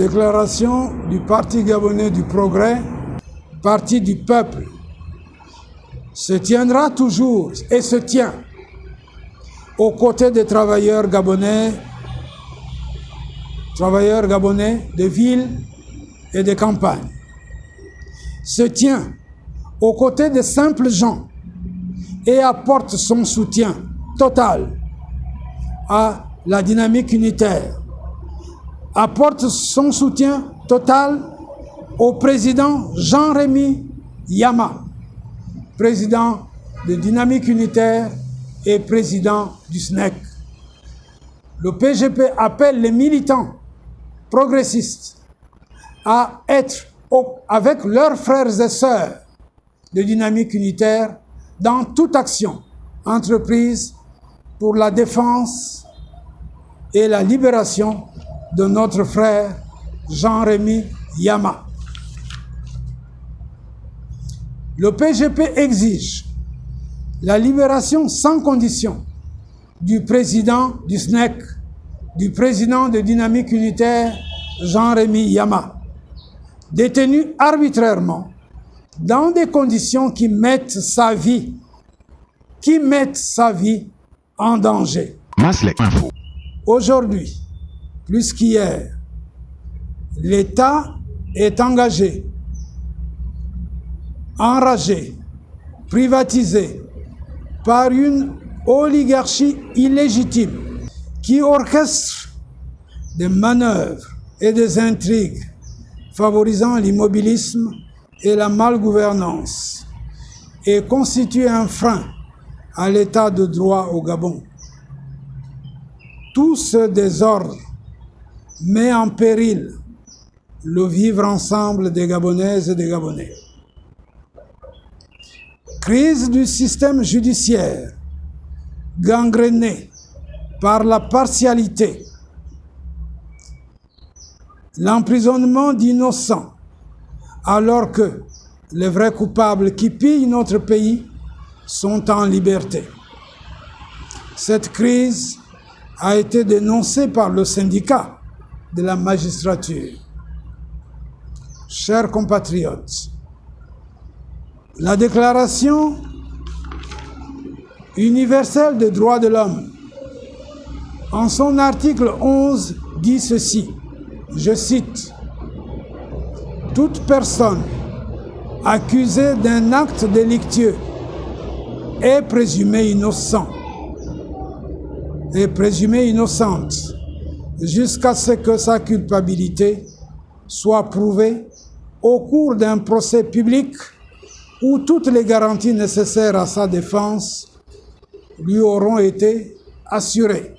Déclaration du Parti gabonais du progrès, Parti du peuple, se tiendra toujours et se tient aux côtés des travailleurs gabonais de villes et de campagnes, se tient aux côtés des simples gens et apporte son soutien total à la dynamique unitaire, apporte son soutien total au président Jean-Rémy Yama, président de Dynamique Unitaire et président du SNEC. Le PGP appelle les militants progressistes à être avec leurs frères et sœurs de Dynamique Unitaire dans toute action entreprise pour la défense et la libération de notre frère Jean-Rémy Yama. Le PGP exige la libération sans condition du président du SNEC, du président de Dynamique Unitaire, Jean-Rémy Yama, détenu arbitrairement dans des conditions qui mettent sa vie en danger. Aujourd'hui, plus qu'hier, l'État est engagé, enragé, privatisé par une oligarchie illégitime qui orchestre des manœuvres et des intrigues favorisant l'immobilisme et la malgouvernance et constitue un frein à l'état de droit au Gabon. Tout ce désordre met en péril le vivre ensemble des Gabonaises et des Gabonais. Crise du système judiciaire, gangréné par la partialité, l'emprisonnement d'innocents, alors que les vrais coupables qui pillent notre pays sont en liberté. Cette crise a été dénoncée par le syndicat de la magistrature. Chers compatriotes, la Déclaration universelle des droits de l'homme, en son article 11, dit ceci, je cite, « Toute personne accusée d'un acte délictueux est présumée innocente jusqu'à ce que sa culpabilité soit prouvée au cours d'un procès public où toutes les garanties nécessaires à sa défense lui auront été assurées. »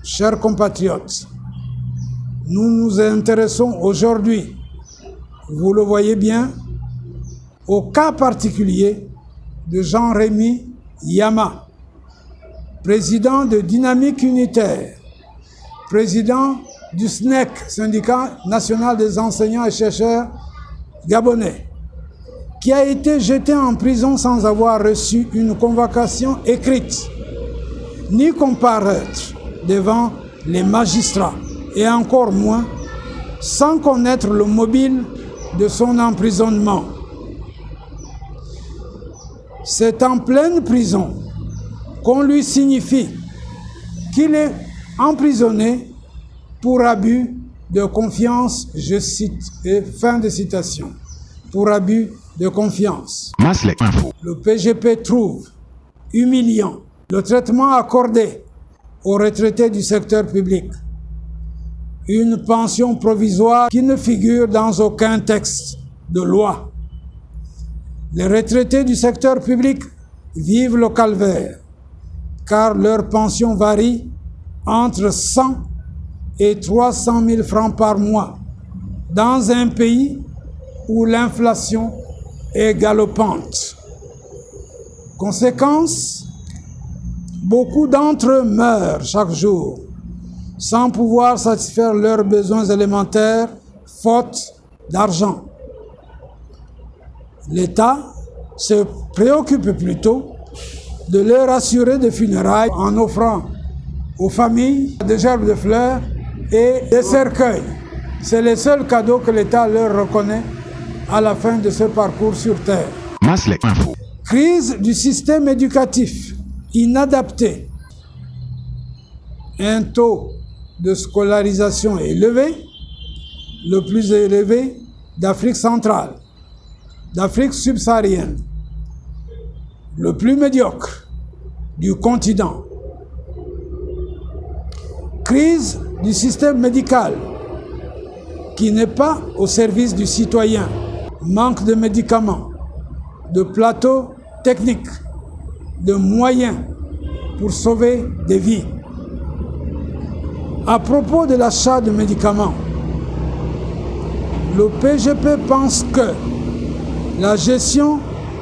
Chers compatriotes, nous nous intéressons aujourd'hui, vous le voyez bien, au cas particulier de Jean-Rémy Yama, président de Dynamique Unitaire, président du SNEC, Syndicat national des enseignants et chercheurs gabonais, qui a été jeté en prison sans avoir reçu une convocation écrite, ni comparaître devant les magistrats, et encore moins sans connaître le mobile de son emprisonnement. C'est en pleine prison qu'on lui signifie qu'il est emprisonné pour abus de confiance, je cite, et fin de citation, pour abus de confiance. Le PGP trouve humiliant le traitement accordé aux retraités du secteur public, une pension provisoire qui ne figure dans aucun texte de loi. Les retraités du secteur public vivent le calvaire, car leur pension varie entre 100 et 300 000 francs par mois, dans un pays où l'inflation est galopante. Conséquence, beaucoup d'entre eux meurent chaque jour sans pouvoir satisfaire leurs besoins élémentaires, faute d'argent. L'État se préoccupe plutôt de leur assurer des funérailles en offrant aux familles des gerbes de fleurs et des cercueils. C'est le seul cadeau que l'État leur reconnaît à la fin de ce parcours sur Terre. Crise du système éducatif inadapté. Un taux de scolarisation élevé, le plus élevé d'Afrique centrale, d'Afrique subsaharienne, le plus médiocre du continent. Crise du système médical qui n'est pas au service du citoyen. Manque de médicaments, de plateaux techniques, de moyens pour sauver des vies. À propos de l'achat de médicaments, le PGP pense que la gestion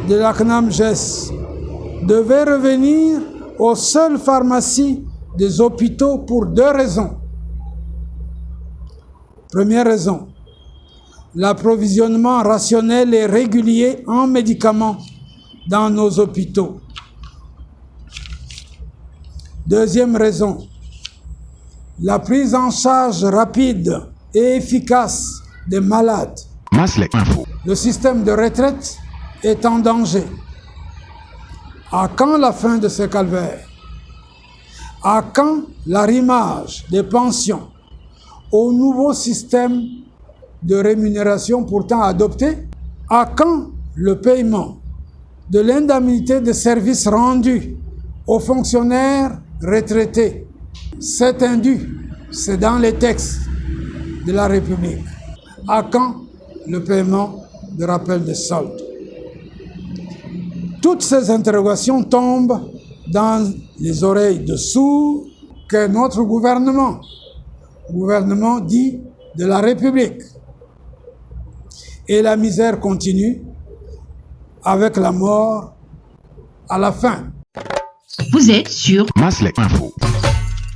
de la CNAMGES devait revenir aux seules pharmacies des hôpitaux pour 2 raisons. Première raison, l'approvisionnement rationnel et régulier en médicaments dans nos hôpitaux. Deuxième raison, la prise en charge rapide et efficace des malades. Le système de retraite est en danger. À quand la fin de ce calvaire? À quand l'arrimage des pensions au nouveau système de rémunération pourtant adopté? À quand le paiement de l'indemnité de services rendus aux fonctionnaires retraités? C'est indu, c'est dans les textes de la République. À quand le paiement de rappel des soldes? Toutes ces interrogations tombent dans les oreilles de sourds que notre gouvernement dit de la République. Et la misère continue avec la mort à la fin. Vous êtes sur Maslek Info.